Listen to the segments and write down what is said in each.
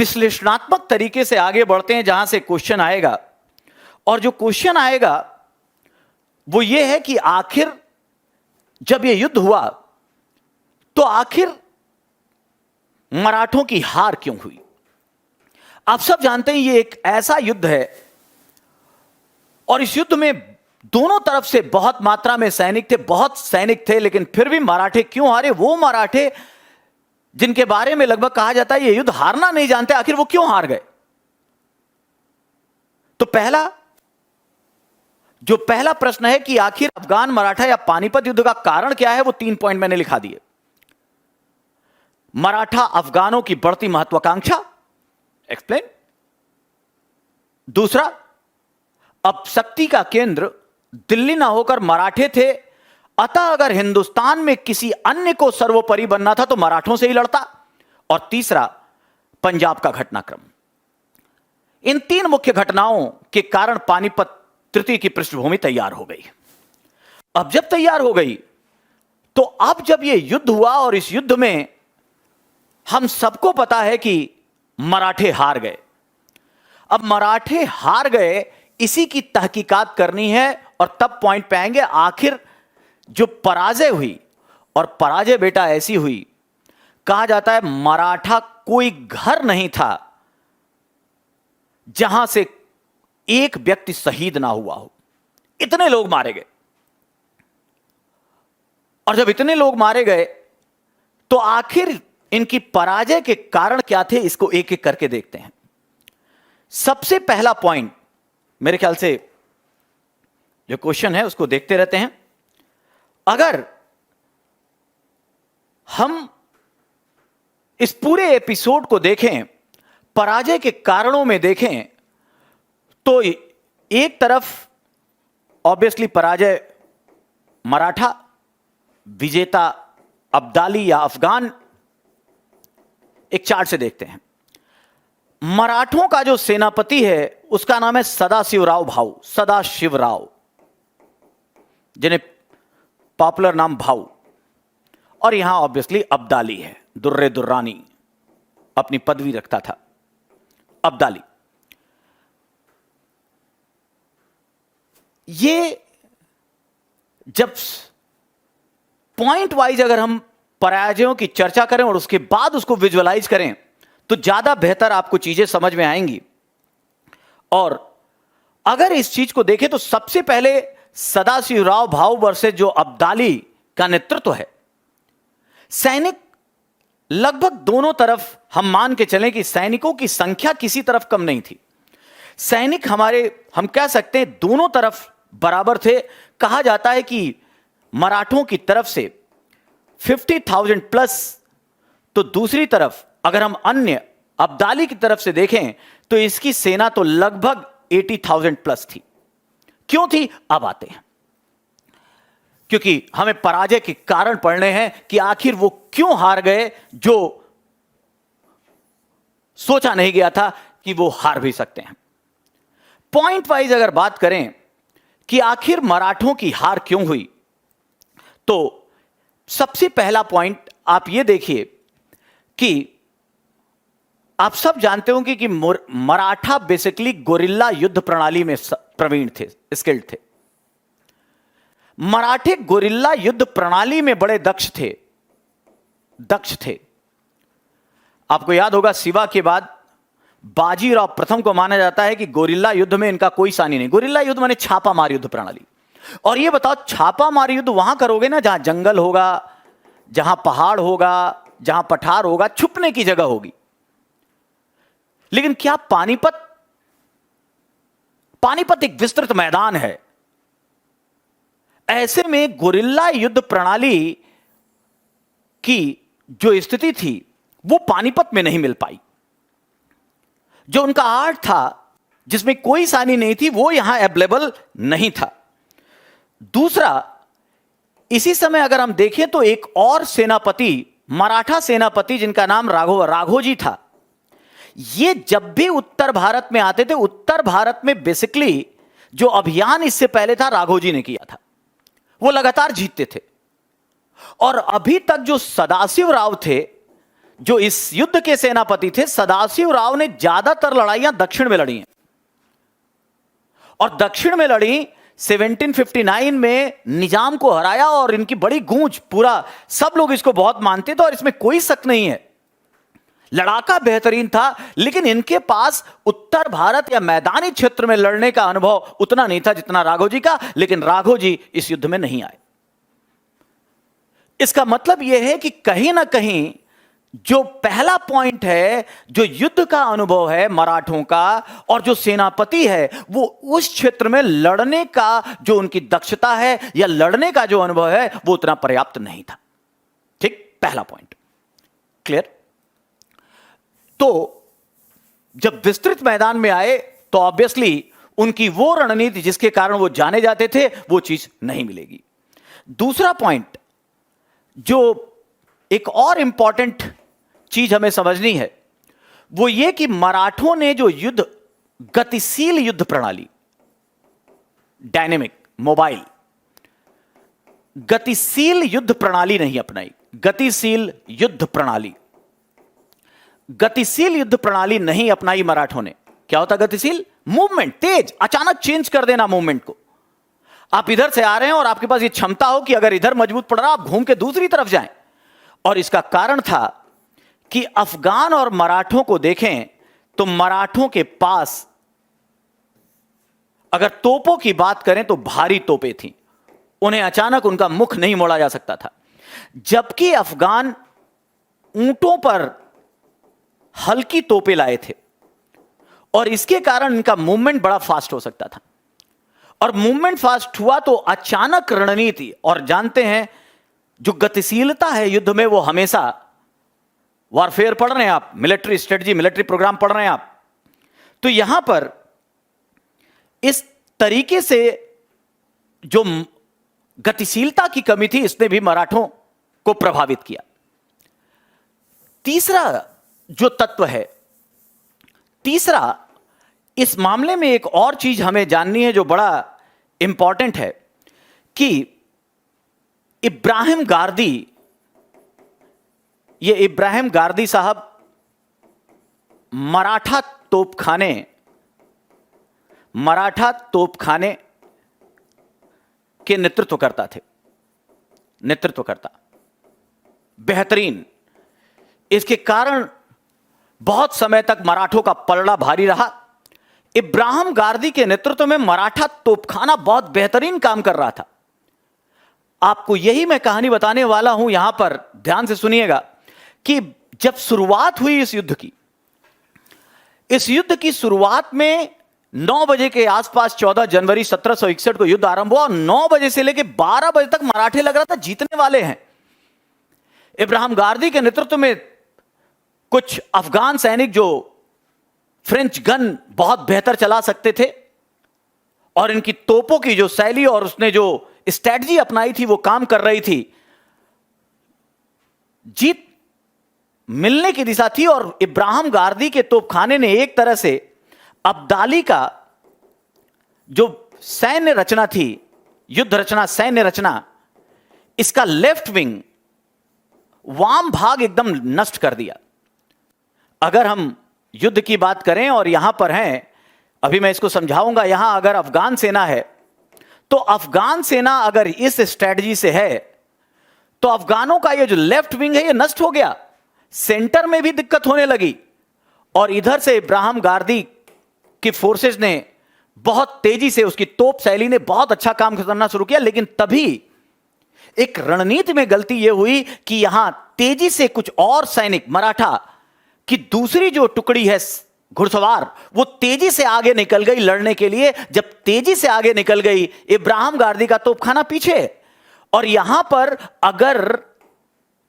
विश्लेषणात्मक तरीके से आगे बढ़ते हैं जहां से क्वेश्चन आएगा। और जो क्वेश्चन आएगा वो ये है कि आखिर जब ये युद्ध हुआ तो आखिर मराठों की हार क्यों हुई। आप सब जानते हैं ये एक ऐसा युद्ध है और इस युद्ध में दोनों तरफ से बहुत मात्रा में सैनिक थे, बहुत सैनिक थे, लेकिन फिर भी मराठे क्यों हारे। वो मराठे जिनके बारे में लगभग कहा जाता है ये युद्ध हारना नहीं जानते, आखिर वो क्यों हार गए। तो पहला प्रश्न है कि आखिर अफगान मराठा या पानीपत युद्ध का कारण क्या है, वो 3 पॉइंट मैंने लिखा दिए। मराठा अफगानों की बढ़ती महत्वाकांक्षा, एक्सप्लेन। दूसरा, अब शक्ति का केंद्र दिल्ली ना होकर मराठे थे, अतः अगर हिंदुस्तान में किसी अन्य को सर्वोपरि बनना था तो मराठों से ही लड़ता। और तीसरा, पंजाब का घटनाक्रम। इन 3 मुख्य घटनाओं के कारण पानीपत तृतीय की पृष्ठभूमि तैयार हो गई। अब जब तैयार हो गई तो अब जब यह युद्ध हुआ और इस युद्ध में हम सबको पता है कि मराठे हार गए। अब मराठे हार गए, इसी की तहकीकात करनी है और तब पॉइंट पे आएंगे आखिर जो पराजय हुई। और पराजय बेटा ऐसी हुई, कहा जाता है मराठा कोई घर नहीं था जहां से एक व्यक्ति शहीद ना हुआ हो। इतने लोग मारे गए। और जब इतने लोग मारे गए तो आखिर इनकी पराजय के कारण क्या थे, इसको एक एक करके देखते हैं। सबसे पहला पॉइंट, मेरे ख्याल से जो क्वेश्चन है उसको देखते रहते हैं। अगर हम इस पूरे एपिसोड को देखें, पराजय के कारणों में देखें, तो एक तरफ ऑब्वियसली पराजय मराठा, विजेता अब्दाली या अफगान। एक चार्ट से देखते हैं। मराठों का जो सेनापति है उसका नाम है सदाशिवराव भाऊ, सदाशिवराव, जिन्हें पॉपुलर नाम भाऊ। और यहां ऑब्वियसली अब्दाली है, दुर्रे दुर्रानी अपनी पदवी रखता था अब्दाली। ये जब पॉइंट वाइज अगर हम पराजयों की चर्चा करें और उसके बाद उसको विजुअलाइज करें तो ज्यादा बेहतर आपको चीजें समझ में आएंगी। और अगर इस चीज को देखें तो सबसे पहले सदाशिवराव भाऊ वर्सेस जो अब्दाली का नेतृत्व है, सैनिक लगभग दोनों तरफ हम मान के चलें कि सैनिकों की संख्या किसी तरफ कम नहीं थी। सैनिक हम कह सकते हैं दोनों तरफ बराबर थे। कहा जाता है कि मराठों की तरफ से 50,000 प्लस, तो दूसरी तरफ अगर हम अन्य अब्दाली की तरफ से देखें तो इसकी सेना तो लगभग 80,000 प्लस थी। क्यों थी, अब आते हैं, क्योंकि हमें पराजय के कारण पढ़ने हैं कि आखिर वो क्यों हार गए, जो सोचा नहीं गया था कि वो हार भी सकते हैं। पॉइंट वाइज अगर बात करें कि आखिर मराठों की हार क्यों हुई, तो सबसे पहला पॉइंट आप ये देखिए कि आप सब जानते होंगे कि मराठा बेसिकली गोरिल्ला युद्ध प्रणाली में प्रवीण थे, स्किल्ड थे। मराठे गोरिल्ला युद्ध प्रणाली में बड़े दक्ष थे। आपको याद होगा शिवा के बाद बाजीराव प्रथम को माना जाता है कि गोरिल्ला युद्ध में इनका कोई सानी नहीं। गोरिल्ला युद्ध माने छापामार युद्ध प्रणाली। और ये बताओ, छापामार युद्ध वहां करोगे ना जहां जंगल होगा, जहां पहाड़ होगा, जहां पठार होगा, छुपने की जगह होगी। लेकिन क्या पानीपत एक विस्तृत मैदान है। ऐसे में गोरिल्ला युद्ध प्रणाली की जो स्थिति थी वो पानीपत में नहीं मिल पाई। जो उनका आर्ट था जिसमें कोई सानी नहीं थी, वो यहां अवेलेबल नहीं था। दूसरा, इसी समय अगर हम देखें तो एक और सेनापति, मराठा सेनापति जिनका नाम राघोजी था, ये जब भी उत्तर भारत में आते थे, उत्तर भारत में बेसिकली जो अभियान इससे पहले था राघोजी ने किया था, वो लगातार जीतते थे। और अभी तक जो सदाशिव राव थे, जो इस युद्ध के सेनापति थे, सदाशिव राव ने ज्यादातर लड़ाइयां दक्षिण में लड़ी हैं और दक्षिण में लड़ी 1759 में निजाम को हराया और इनकी बड़ी गूंज, पूरा सब लोग इसको बहुत मानते थे और इसमें कोई शक नहीं है, लड़ाका बेहतरीन था। लेकिन इनके पास उत्तर भारत या मैदानी क्षेत्र में लड़ने का अनुभव उतना नहीं था जितना राघव का, लेकिन राघव जी इस युद्ध में नहीं आए। इसका मतलब यह है कि कहीं ना कहीं जो पहला पॉइंट है, जो युद्ध का अनुभव है मराठों का और जो सेनापति है, वो उस क्षेत्र में लड़ने का जो उनकी दक्षता है या लड़ने का जो अनुभव है वो उतना पर्याप्त नहीं था। ठीक, पहला पॉइंट क्लियर। तो जब विस्तृत मैदान में आए तो ऑब्वियसली उनकी वो रणनीति जिसके कारण वो जाने जाते थे वो चीज नहीं मिलेगी। दूसरा पॉइंट, जो एक और इंपॉर्टेंट चीज हमें समझनी है, वो ये कि मराठों ने जो युद्ध, गतिशील युद्ध प्रणाली, डायनेमिक, मोबाइल, गतिशील युद्ध प्रणाली नहीं अपनाई। गतिशील युद्ध प्रणाली, गतिशील युद्ध प्रणाली नहीं अपनाई मराठों ने। क्या होता गतिशील? मूवमेंट, तेज, अचानक चेंज कर देना मूवमेंट को। आप इधर से आ रहे हैं और आपके पास ये क्षमता हो कि अगर इधर मजबूत पड़ रहा आप घूम के दूसरी तरफ जाएं। और इसका कारण था कि अफगान और मराठों को देखें तो मराठों के पास अगर तोपों की बात करें तो भारी तोपें थीं, उन्हें अचानक उनका मुख नहीं मोड़ा जा सकता था, जबकि अफगान ऊंटों पर हल्की तोपें लाए थे और इसके कारण इनका मूवमेंट बड़ा फास्ट हो सकता था। और मूवमेंट फास्ट हुआ तो अचानक रणनीति, और जानते हैं जो गतिशीलता है युद्ध में वो हमेशा, वॉरफेयर पढ़ रहे हैं आप, मिलिट्री स्ट्रेटजी, मिलिट्री प्रोग्राम पढ़ रहे हैं आप, तो यहां पर इस तरीके से जो गतिशीलता की कमी थी इसने भी मराठों को प्रभावित किया। तीसरा जो तत्व है, तीसरा, इस मामले में एक और चीज हमें जाननी है जो बड़ा इंपॉर्टेंट है कि इब्राहिम गारदी, ये इब्राहिम गारदी साहब मराठा तोपखाने के नेतृत्वकर्ता थे, नेतृत्वकर्ता बेहतरीन। इसके कारण बहुत समय तक मराठों का पलड़ा भारी रहा। इब्राहिम गारदी के नेतृत्व में मराठा तोपखाना बहुत बेहतरीन काम कर रहा था। आपको यही मैं कहानी बताने वाला हूं, यहां पर ध्यान से सुनिएगा कि जब शुरुआत हुई इस युद्ध की शुरुआत में 9 बजे के आसपास 14 जनवरी 1761 को युद्ध आरंभ हुआ और 9 बजे से लेकर 12 बजे तक मराठे लग रहा था जीतने वाले हैं। इब्राहिम गारदी के नेतृत्व में कुछ अफगान सैनिक जो फ्रेंच गन बहुत बेहतर चला सकते थे और इनकी तोपों की जो शैली और उसने जो स्ट्रैटेजी अपनाई थी वो काम कर रही थी, जीत मिलने की दिशा थी। और इब्राहिम गारदी के तोपखाने ने एक तरह से अब्दाली का जो सैन्य रचना थी, युद्ध रचना, सैन्य रचना, इसका लेफ्ट विंग, वाम भाग एकदम नष्ट कर दिया। अगर हम युद्ध की बात करें और यहां पर हैं, अभी मैं इसको समझाऊंगा, यहां अगर अफगान सेना है तो अफगान सेना अगर इस स्ट्रेटजी से है तो अफगानों का ये जो लेफ्ट विंग है ये नष्ट हो गया, सेंटर में भी दिक्कत होने लगी। और इधर से इब्राहिम गारदी की फोर्सेस ने बहुत तेजी से, उसकी तोप शैली ने बहुत अच्छा काम करना शुरू किया। लेकिन तभी एक रणनीति में गलती यह हुई कि यहां तेजी से कुछ और सैनिक, मराठा की दूसरी जो टुकड़ी है घुड़सवार, वो तेजी से आगे निकल गई लड़ने के लिए। जब तेजी से आगे निकल गई, इब्राहिम गारदी का तोपखाना पीछे, और यहां पर अगर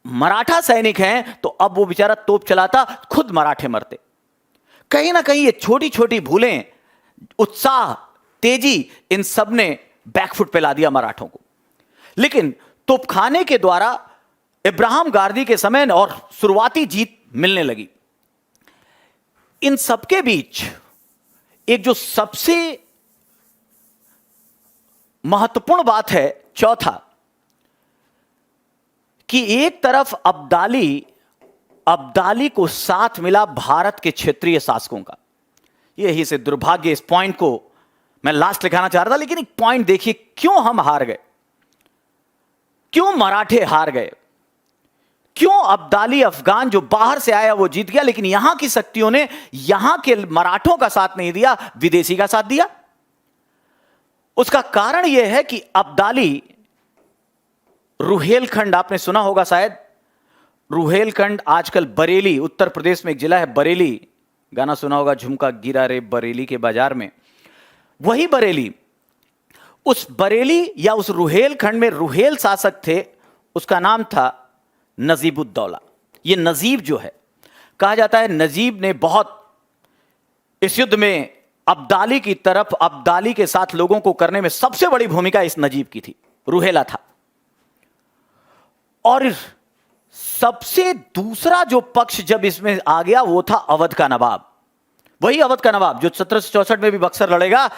मराठा सैनिक हैं तो अब वो बेचारा तोप चलाता, खुद मराठे मरते। कहीं ना कहीं ये छोटी छोटी भूलें, उत्साह, तेजी, इन सब ने बैकफुट पे ला दिया मराठों को। लेकिन तोपखाने के द्वारा इब्राहिम गारदी के समय और शुरुआती जीत मिलने लगी। इन सबके बीच एक जो सबसे महत्वपूर्ण बात है, चौथा, कि एक तरफ अब्दाली अब्दाली को साथ मिला भारत के क्षेत्रीय शासकों का। यही से दुर्भाग्य, इस पॉइंट को मैं लास्ट लिखाना चाह रहा था, लेकिन एक पॉइंट देखिए, क्यों हम हार गए, क्यों मराठे हार गए, क्यों अब्दाली अफगान जो बाहर से आया वो जीत गया, लेकिन यहां की शक्तियों ने यहां के मराठों का साथ नहीं दिया, विदेशी का साथ दिया। उसका कारण यह है कि अब्दाली, रुहेलखंड आपने सुना होगा शायद, रुहेलखंड आजकल बरेली, उत्तर प्रदेश में एक जिला है बरेली, गाना सुना होगा, झुमका गिरा रे बरेली के बाजार में, वही बरेली। उस बरेली या उस रुहेलखंड में रुहेल शासक थे, उसका नाम था नजीबुद्दौला। ये नजीब जो है, कहा जाता है नजीब ने बहुत इस युद्ध में अब्दाली की तरफ, अब्दाली के साथ लोगों को करने में सबसे बड़ी भूमिका इस नजीब की थी, रुहेला था। और सबसे दूसरा जो पक्ष जब इसमें आ गया वो था अवध का नवाब, वही अवध का नवाब जो 1764 में भी बक्सर लड़ेगा,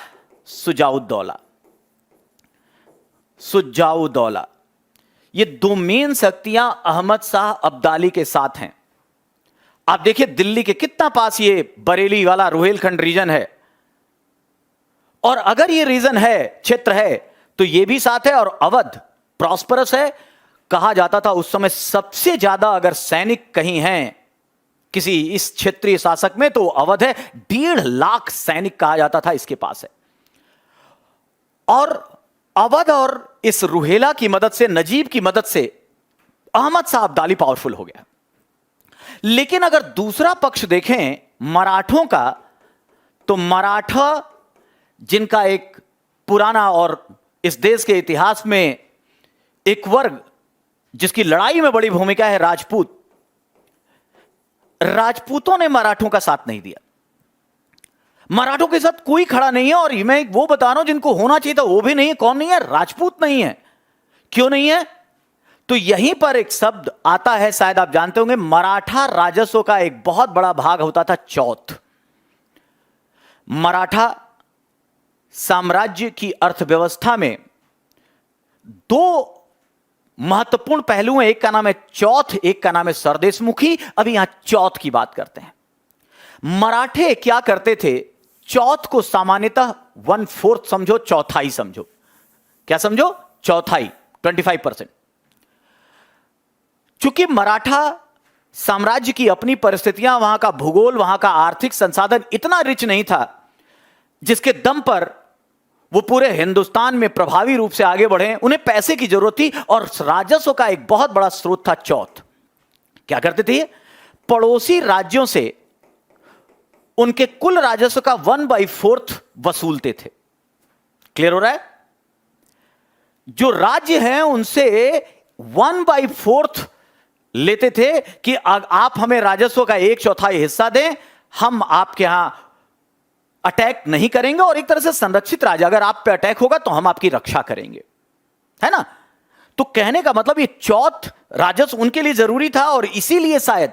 सुजाउद्दौला। सुजाउद्दौला, ये दो मेन शक्तियां अहमद शाह अब्दाली के साथ हैं। आप देखिए दिल्ली के कितना पास ये बरेली वाला रुहेलखंड रीजन है, और अगर ये रीजन है, क्षेत्र है, तो ये भी साथ है। और अवध प्रॉस्परस है, कहा जाता था उस समय सबसे ज्यादा अगर सैनिक कहीं हैं किसी इस क्षेत्रीय शासक में तो अवध है, 1.5 लाख सैनिक कहा जाता था इसके पास है। और अवध और इस रुहेला की मदद से, नजीब की मदद से अहमद शाह अब्दाली पावरफुल हो गया। लेकिन अगर दूसरा पक्ष देखें मराठों का, तो मराठा जिनका एक पुराना और इस देश के इतिहास में एक वर्ग जिसकी लड़ाई में बड़ी भूमिका है, राजपूत, राजपूतों ने मराठों का साथ नहीं दिया, मराठों के साथ कोई खड़ा नहीं है। और मैं वो बता रहा हूं जिनको होना चाहिए था वो भी नहीं है। कौन नहीं है? राजपूत नहीं है। क्यों नहीं है? तो यहीं पर एक शब्द आता है, शायद आप जानते होंगे, मराठा राजस्व का एक बहुत बड़ा भाग होता था चौथ। मराठा साम्राज्य की अर्थव्यवस्था में दो महत्वपूर्ण पहलू हैं, एक का नाम है चौथ, एक का नाम है सरदेशमुखी। अभी यहां चौथ की बात करते हैं। मराठे क्या करते थे, चौथ को सामान्यतः 1/4 समझो, चौथाई समझो। क्या समझो? चौथाई, 25%। चूंकि मराठा साम्राज्य की अपनी परिस्थितियां, वहां का भूगोल, वहां का आर्थिक संसाधन इतना रिच नहीं था जिसके दम पर वो पूरे हिंदुस्तान में प्रभावी रूप से आगे बढ़े। उन्हें पैसे की जरूरत थी और राजस्व का एक बहुत बड़ा स्रोत था चौथ। क्या करते थे? पड़ोसी राज्यों से उनके कुल राजस्व का 1/4 वसूलते थे। क्लियर हो रहा है? जो राज्य हैं उनसे 1/4 लेते थे कि आप हमें राजस्व का 1/4 हिस्सा दें, हम आपके यहां अटैक नहीं करेंगे, और एक तरह से संरक्षित राज्य, अगर आप पे अटैक होगा तो हम आपकी रक्षा करेंगे, है ना? तो कहने का मतलब ये चौथ राजस्व उनके लिए जरूरी था, और इसीलिए शायद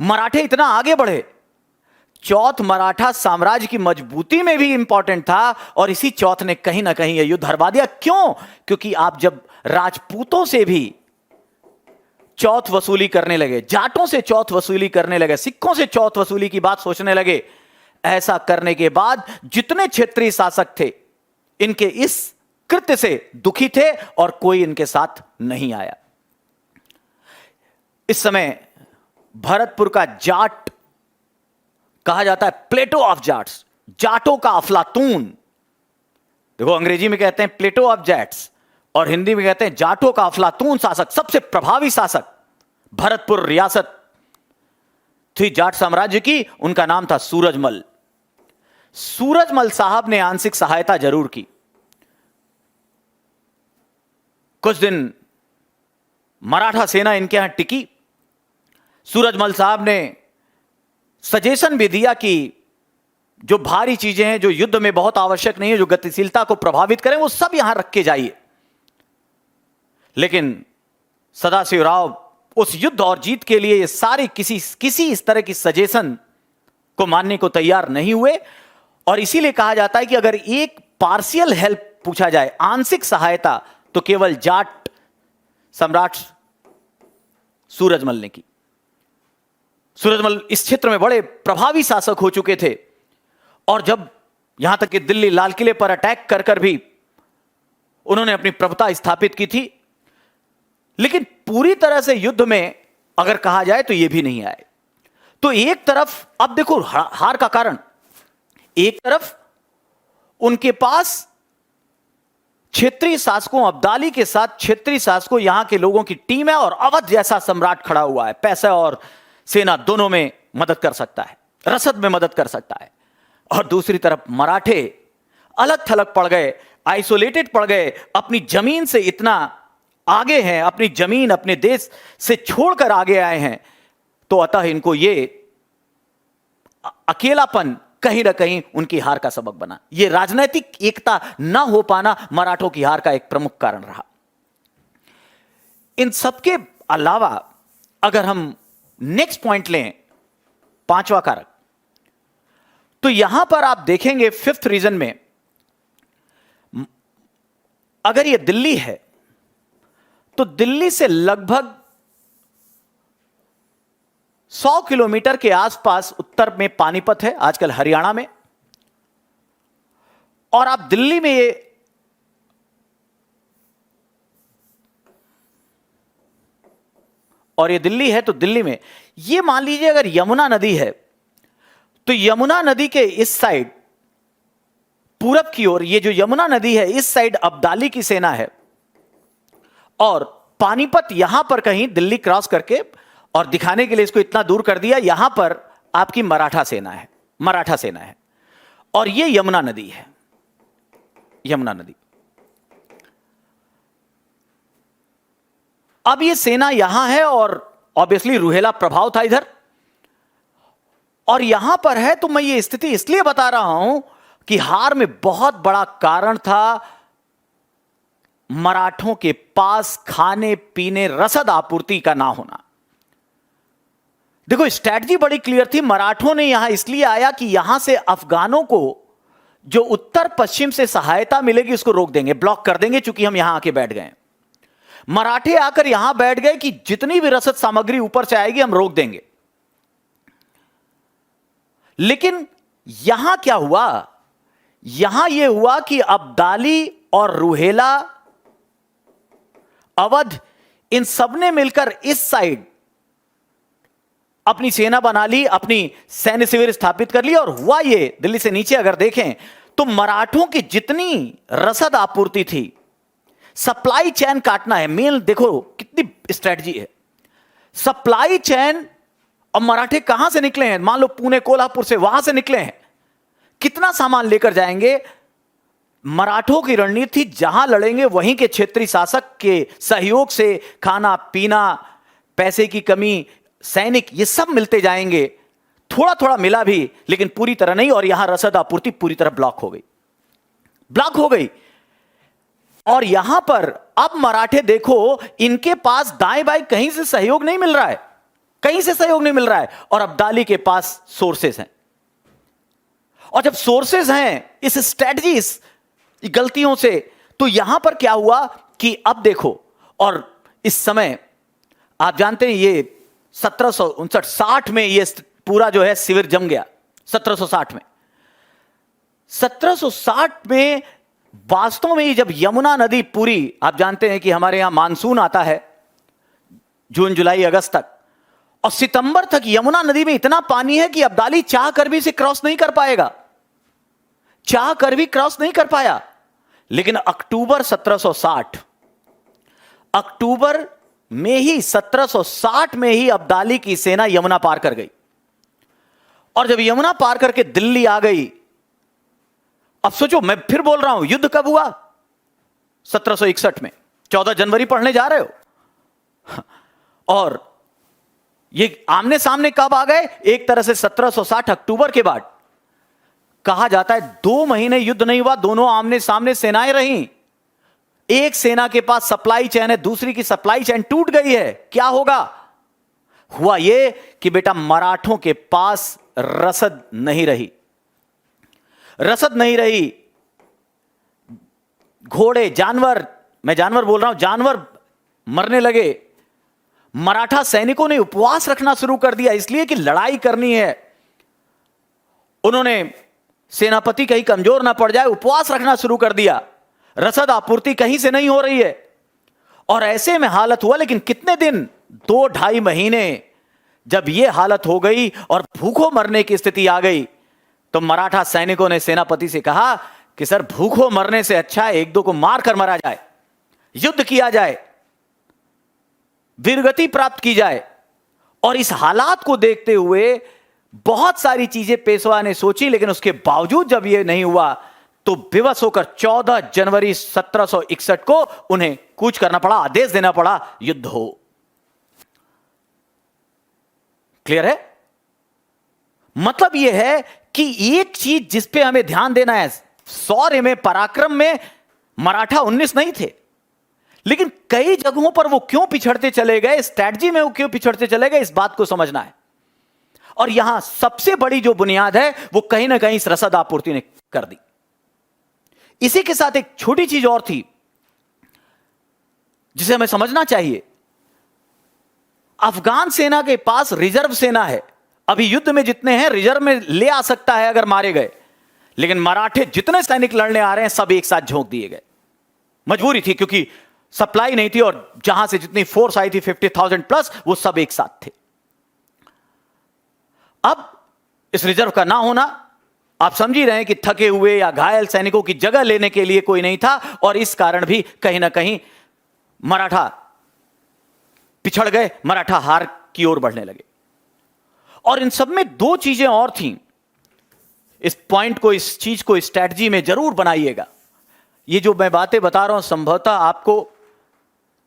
मराठे इतना आगे बढ़े। चौथ मराठा साम्राज्य की मजबूती में भी इंपॉर्टेंट था, और इसी चौथ ने कहीं ना कहीं यह युद्ध हरवा दिया। क्यों? क्योंकि आप जब राजपूतों से भी चौथ वसूली करने लगे, जाटों से चौथ वसूली करने लगे, सिखों से चौथ वसूली की बात सोचने लगे, ऐसा करने के बाद जितने क्षेत्रीय शासक थे इनके इस कृत्य से दुखी थे और कोई इनके साथ नहीं आया। इस समय भरतपुर का जाट कहा जाता है प्लेटो ऑफ जाट्स, जाटों का अफलातून। देखो अंग्रेजी में कहते हैं प्लेटो ऑफ जैट्स, और हिंदी में कहते हैं जाटों का अफलातून शासक, सबसे प्रभावी शासक भरतपुर रियासत थी जाट साम्राज्य की। उनका नाम था सूरजमल। सूरजमल साहब ने आंशिक सहायता जरूर की। कुछ दिन मराठा सेना इनके यहां टिकी। सूरजमल साहब ने सजेशन भी दिया कि जो भारी चीजें हैं, जो युद्ध में बहुत आवश्यक नहीं है, जो गतिशीलता को प्रभावित करें, वो सब यहां रख के जाइए। लेकिन सदाशिवराव उस युद्ध और जीत के लिए ये सारे किसी इस तरह की सजेशन को मानने को तैयार नहीं हुए। और इसीलिए कहा जाता है कि अगर एक पार्शियल हेल्प पूछा जाए, आंशिक सहायता, तो केवल जाट सम्राट सूरजमल ने की। सूरजमल इस क्षेत्र में बड़े प्रभावी शासक हो चुके थे, और जब यहां तक कि दिल्ली लाल किले पर अटैक कर कर भी उन्होंने अपनी प्रभुता स्थापित की थी, लेकिन पूरी तरह से युद्ध में अगर कहा जाए तो यह भी नहीं आए। तो एक तरफ अब देखो हार का कारण, एक तरफ उनके पास क्षेत्रीय शासकों, अब्दाली के साथ क्षेत्रीय शासकों, यहां के लोगों की टीम है, और अवध जैसा सम्राट खड़ा हुआ है, पैसा और सेना दोनों में मदद कर सकता है, रसद में मदद कर सकता है। और दूसरी तरफ मराठे अलग थलग पड़ गए, आइसोलेटेड पड़ गए, अपनी जमीन से इतना आगे हैं, अपनी जमीन अपने देश से छोड़कर आगे आए हैं। तो अतः इनको ये अकेलापन कहीं ना कहीं उनकी हार का सबक बना। ये राजनीतिक एकता ना हो पाना मराठों की हार का एक प्रमुख कारण रहा। इन सबके अलावा अगर हम नेक्स्ट पॉइंट लें, पांचवा कारक, तो यहां पर आप देखेंगे फिफ्थ रीजन में, अगर ये दिल्ली है तो दिल्ली से लगभग 100 किलोमीटर के आसपास उत्तर में पानीपत है, आजकल हरियाणा में। और आप दिल्ली में ये दिल्ली है, तो दिल्ली में ये मान लीजिए अगर यमुना नदी है, तो यमुना नदी के इस साइड पूरब की ओर, ये जो यमुना नदी है इस साइड अब्दाली की सेना है, और पानीपत यहां पर कहीं दिल्ली क्रॉस करके, और दिखाने के लिए इसको इतना दूर कर दिया, यहां पर आपकी मराठा सेना है, मराठा सेना है, और ये यमुना नदी है, यमुना नदी। अब ये सेना यहां है, और ऑब्वियसली रुहेला प्रभाव था इधर, और यहां पर है। तो मैं ये स्थिति इसलिए बता रहा हूं कि हार में बहुत बड़ा कारण था मराठों के पास खाने पीने रसद आपूर्ति का ना होना। देखो स्ट्रैटेजी बड़ी क्लियर थी, मराठों ने यहां इसलिए आया कि यहां से अफगानों को जो उत्तर पश्चिम से सहायता मिलेगी उसको रोक देंगे, ब्लॉक कर देंगे, चूंकि हम यहां आके बैठ गए। मराठे आकर यहां बैठ गए कि जितनी भी रसद सामग्री ऊपर से आएगी हम रोक देंगे। लेकिन यहां क्या हुआ, यहां यह हुआ कि अब्दाली और रुहेला, अवध, इन सबने मिलकर इस साइड अपनी सेना बना ली, अपनी सैन्य शिविर स्थापित कर ली, और हुआ ये, दिल्ली से नीचे अगर देखें तो मराठों की जितनी रसद आपूर्ति थी, सप्लाई चैन काटना है मेन। देखो कितनी स्ट्रेटजी है, सप्लाई चैन। अब मराठे कहां से निकले हैं, मान लो पुणे कोल्हापुर से, वहां से निकले हैं, कितना सामान लेकर जाएंगे। मराठों की रणनीति थी जहां लड़ेंगे वहीं के क्षेत्रीय शासक के सहयोग से खाना पीना, पैसे की कमी, सैनिक, ये सब मिलते जाएंगे। थोड़ा थोड़ा मिला भी, लेकिन पूरी तरह नहीं, और यहां रसद आपूर्ति पूरी तरह ब्लॉक हो गई, ब्लॉक हो गई। और यहां पर अब मराठे देखो, इनके पास दाएं बाएं कहीं से सहयोग नहीं मिल रहा है, कहीं से सहयोग नहीं मिल रहा है, और अब्दाली के पास सोर्सेस हैं। और जब सोर्सेस हैं इस स्ट्रेटजी, इस गलतियों से, तो यहां पर क्या हुआ कि अब देखो, और इस समय आप जानते हैं ये 1759-60 में ये पूरा जो है शिविर जम गया। 1760 में, 1760 में वास्तव में जब यमुना नदी पूरी, आप जानते हैं कि हमारे यहां मानसून आता है जून जुलाई अगस्त तक, और सितंबर तक यमुना नदी में इतना पानी है कि अब्दाली चाह कर भी इसे क्रॉस नहीं कर पाएगा, चाह कर भी क्रॉस नहीं कर पाया। लेकिन अक्टूबर 1760, अक्टूबर में ही 1760 में ही अब्दाली की सेना यमुना पार कर गई, और जब यमुना पार करके दिल्ली आ गई, अब सोचो, मैं फिर बोल रहा हूं, युद्ध कब हुआ? 1761 में, 14 जनवरी पढ़ने जा रहे हो। और ये आमने सामने कब आ गए? एक तरह से 1760 अक्टूबर के बाद। कहा जाता है 2 महीने युद्ध नहीं हुआ, दोनों आमने सामने सेनाएं रहीं। एक सेना के पास सप्लाई चैन है, दूसरी की सप्लाई चैन टूट गई है। क्या होगा? हुआ यह कि बेटा मराठों के पास रसद नहीं रही, रसद नहीं रही। घोड़े, जानवर, मैं जानवर बोल रहा हूं, जानवर मरने लगे, मराठा सैनिकों ने उपवास रखना शुरू कर दिया, इसलिए कि लड़ाई करनी है। उन्होंने सेनापति कहीं कमजोर ना पड़ जाए, उपवास रखना शुरू कर दिया। रसद आपूर्ति कहीं से नहीं हो रही है और ऐसे में हालत हुआ। लेकिन कितने दिन, 2-2.5 महीने जब यह हालत हो गई और भूखों मरने की स्थिति आ गई, तो मराठा सैनिकों ने सेनापति से कहा कि सर, भूखों मरने से अच्छा 1-2 को मारकर मरा जाए, युद्ध किया जाए, वीरगति प्राप्त की जाए। और इस हालात को देखते हुए बहुत सारी चीजें पेशवा ने सोची, लेकिन उसके बावजूद जब यह नहीं हुआ तो विवश होकर 14 जनवरी 1761 को उन्हें कूच करना पड़ा, आदेश देना पड़ा, युद्ध हो। क्लियर है? मतलब यह है कि एक चीज जिस पे हमें ध्यान देना है, शौर्य में, पराक्रम में मराठा 19 नहीं थे, लेकिन कई जगहों पर वो क्यों पिछड़ते चले गए, स्ट्रैटेजी में वो क्यों पिछड़ते चले गए, इस बात को समझना है। और यहां सबसे बड़ी जो बुनियाद है वो कहीं ना कहीं इस रसद आपूर्ति ने कर दी। इसी के साथ एक छोटी चीज और थी जिसे हमें समझना चाहिए। अफगान सेना के पास रिजर्व सेना है, अभी युद्ध में जितने हैं रिजर्व में ले आ सकता है अगर मारे गए, लेकिन मराठे जितने सैनिक लड़ने आ रहे हैं सब एक साथ झोंक दिए गए। मजबूरी थी, क्योंकि सप्लाई नहीं थी और जहां से जितनी फोर्स आई थी 50,000 प्लस, वो सब एक साथ थे। अब इस रिजर्व का ना होना, आप समझ ही रहे हैं कि थके हुए या घायल सैनिकों की जगह लेने के लिए कोई नहीं था, और इस कारण भी कहीं ना कहीं मराठा पिछड़ गए, मराठा हार की ओर बढ़ने लगे। और इन सब में 2 चीजें और थीं। इस पॉइंट को, इस चीज को स्ट्रैटेजी में जरूर बनाइएगा। ये जो मैं बातें बता रहा हूं, संभवतः आपको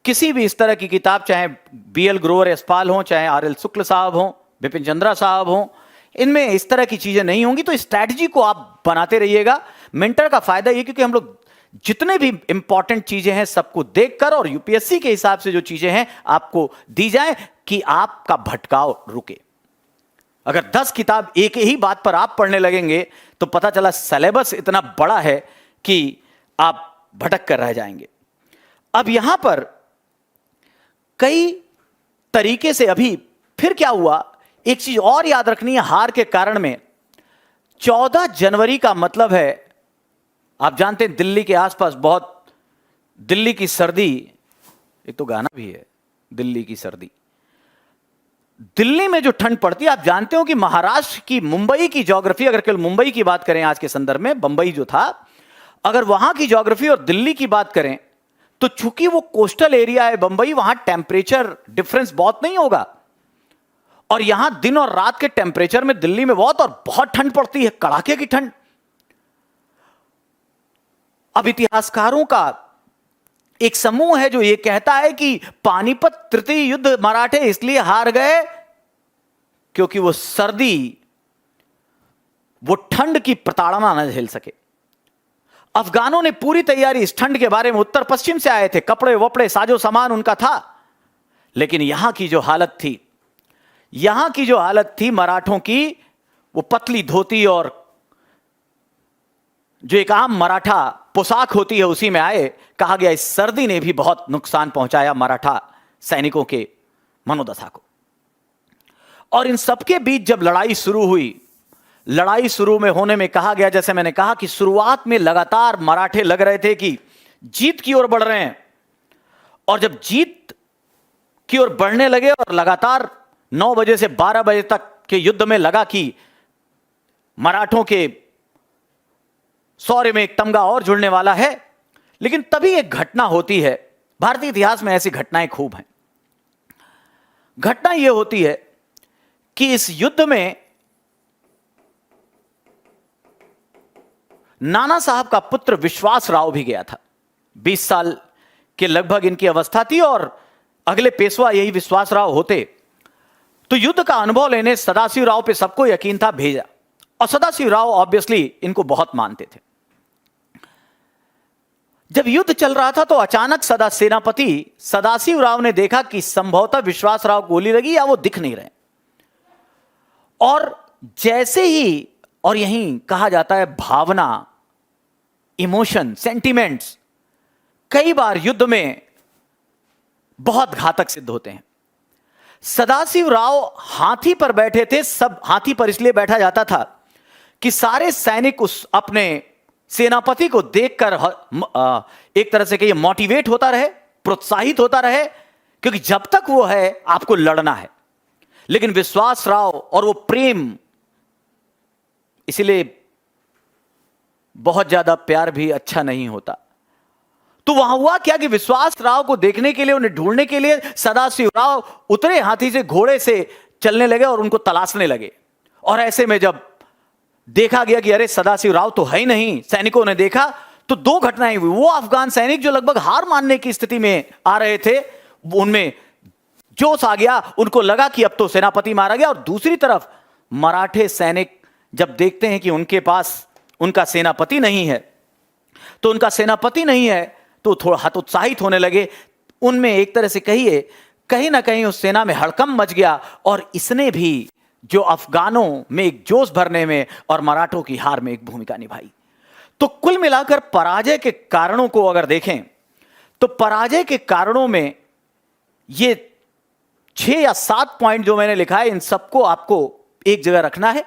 किसी भी इस तरह की किताब, चाहे BL ग्रोवर यशपाल हो, चाहे RL शुक्ल साहब हो, बिपिन चंद्रा साहब हो, इनमें इस तरह की चीजें नहीं होंगी। तो स्ट्रैटेजी को आप बनाते रहिएगा। मेंटर का फायदा ये, क्योंकि हम लोग जितने भी इंपॉर्टेंट चीजें हैं सबको देखकर और यूपीएससी के हिसाब से जो चीजें हैं आपको दी जाए कि आपका भटकाव रुके। अगर 10 किताब एक ही बात पर आप पढ़ने लगेंगे तो पता चला सिलेबस इतना बड़ा है कि आप भटक कर रह जाएंगे। अब यहां पर कई तरीके से, अभी फिर क्या हुआ, एक चीज और याद रखनी है हार के कारण में। 14 जनवरी का मतलब है, आप जानते हैं दिल्ली के आसपास बहुत, दिल्ली की सर्दी, एक तो गाना भी है दिल्ली की सर्दी, दिल्ली में जो ठंड पड़ती है, आप जानते हो कि महाराष्ट्र की, मुंबई की ज्योग्राफी, अगर केवल मुंबई की बात करें आज के संदर्भ में, बंबई जो था, अगर वहां की ज्योग्राफी और दिल्ली की बात करें तो चूंकि वो कोस्टल एरिया है बंबई, वहां टेम्परेचर डिफरेंस बहुत नहीं होगा, और यहां दिन और रात के टेम्परेचर में दिल्ली में बहुत और बहुत ठंड पड़ती है, कड़ाके की ठंड। अब इतिहासकारों का एक समूह है जो यह कहता है कि पानीपत तृतीय युद्ध मराठे इसलिए हार गए क्योंकि वो सर्दी, वो ठंड की प्रताड़ना न झेल सके। अफगानों ने पूरी तैयारी, इस ठंड के बारे में उत्तर पश्चिम से आए थे, कपड़े वपड़े साजो सामान उनका था, लेकिन यहां की जो हालत थी, यहां की जो हालत थी मराठों की, वो पतली धोती और जो एक आम मराठा पोशाक होती है उसी में आए। कहा गया इस सर्दी ने भी बहुत नुकसान पहुंचाया मराठा सैनिकों के मनोदशा को। और इन सबके बीच जब लड़ाई शुरू हुई, लड़ाई शुरू में होने में कहा गया, जैसे मैंने कहा कि शुरुआत में लगातार मराठे लग रहे थे कि जीत की ओर बढ़ रहे हैं, और जब जीत की ओर बढ़ने लगे और लगातार 9 बजे से 12 बजे तक के युद्ध में लगा कि मराठों के शौर्य में एक तमगा और जुड़ने वाला है, लेकिन तभी एक घटना होती है। भारतीय इतिहास में ऐसी घटनाएं खूब हैं। घटना यह होती है कि इस युद्ध में नाना साहब का पुत्र विश्वास राव भी गया था। 20 साल के लगभग इनकी अवस्था थी, और अगले पेशवा यही विश्वास राव होते। तो युद्ध का अनुभव लेने सदाशिव राव पे सबको यकीन था, भेजा। और सदाशिव राव ऑब्वियसली इनको बहुत मानते थे। जब युद्ध चल रहा था तो अचानक सेनापति सदाशिव राव ने देखा कि संभवतः विश्वास राव गोली लगी या वो दिख नहीं रहे। और जैसे ही, और यहीं कहा जाता है भावना, इमोशन, सेंटिमेंट्स कई बार युद्ध में बहुत घातक सिद्ध होते हैं। सदाशिव राव हाथी पर बैठे थे। सब हाथी पर इसलिए बैठा जाता था कि सारे सैनिक उस अपने सेनापति को देखकर एक तरह से कहिए मोटिवेट होता रहे, प्रोत्साहित होता रहे, क्योंकि जब तक वो है आपको लड़ना है। लेकिन विश्वास राव और वो प्रेम, इसलिए बहुत ज्यादा प्यार भी अच्छा नहीं होता। तो वहां हुआ क्या कि विश्वास राव को देखने के लिए, उन्हें ढूंढने के लिए सदाशिव राव उतरे हाथी से, घोड़े से चलने लगे और उनको तलाशने लगे। और ऐसे में जब देखा गया कि अरे सदाशिव राव तो है ही नहीं, सैनिकों ने देखा तो दो घटनाएं हुई। वो अफगान सैनिक जो लगभग हार मानने की स्थिति में आ रहे थे, उनमें जोश आ गया, उनको लगा कि अब तो सेनापति मारा गया। और दूसरी तरफ मराठे सैनिक जब देखते हैं कि उनके पास उनका सेनापति नहीं है, तो उनका सेनापति नहीं है तो थोड़ा हतोत्साहित होने लगे। उनमें एक तरह से कहिए कहीं ना कहीं उस सेना में हड़कंप मच गया, और इसने भी जो अफगानों में एक जोश भरने में और मराठों की हार में एक भूमिका निभाई। तो कुल मिलाकर पराजय के कारणों को अगर देखें तो पराजय के कारणों में ये 6 या 7 पॉइंट जो मैंने लिखा है, इन सबको आपको एक जगह रखना है।